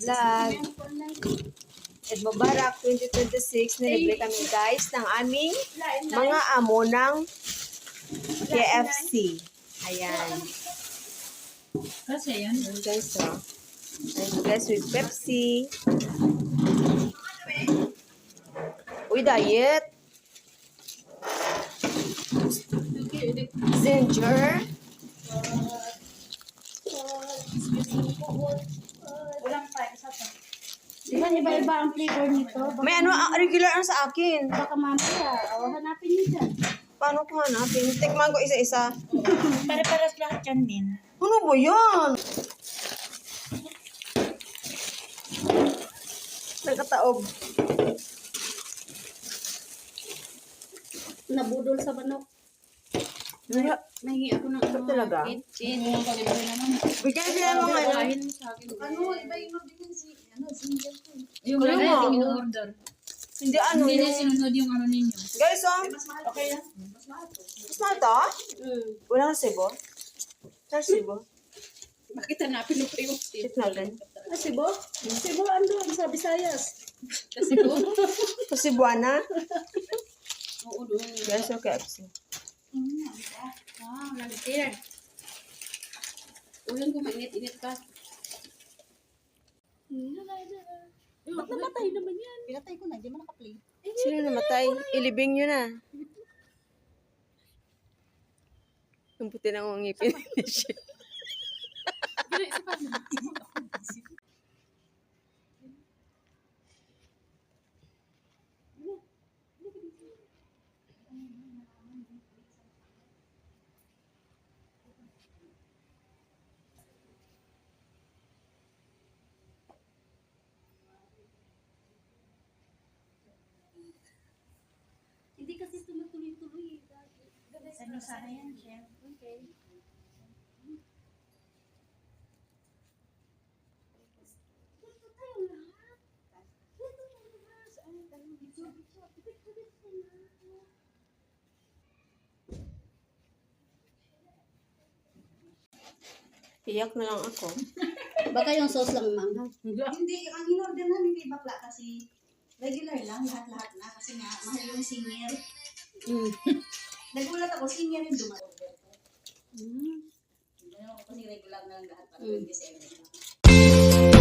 Vlog. At Mubarak 2026, nilibre kami guys ng aming mga amo ng KFC. Ayan. Kasi yan. Ayan guys, oh. Ayan guys with Pepsi. Uy, diet. Ginger. Walang pa, isa pa. Diba iba-iba ang flavor nito? May ano, regular ang sa akin. Baka mamaya, hanapin niyo dyan. Paano ko hanapin? Tikman ko isa-isa. Pare-paras lahat yan din. Ano ba yan? Nagkataob. Nabudol sa manok. Nahingi ako ng Ito talaga? kitchen. Bigyan sila ng mga ano. Ano, iba yung order si, single ko. Yung ano? in-order. Hindi ano. Hindi na Yung... sinunod yung ano ninyo. Guys, oh. Okay na? Mas mahal to? Walang resibo? Saan resibo? Bakit hanapin yung pre-work? Check natin. Cebu? Cebu, andun, sa Visayas. Kasi po? Sa Cebuana? Oo, doon. Guys, okay. KFC. Wow, lagtir. Ulan ko, mainit-init ka. Ba't namatay naman yan? Pinatay ko na, di man naka-play. Sino namatay? Ilibing nyo na. Ang puti na akong ngipin ni siya. Hindi kasi tumutuloy-tuloy. Ano sana yan, chef? Okay. Iyak na lang ako. Baka yung sauce lang manghang. Hindi, ang in-order namin kay bakla kasi regular lang, lahat-lahat na. Kasi nga, mahal yung senior. Nagulat ako, senior yung dumaorder ko. Kasi regular na lang lahat para 27 lang.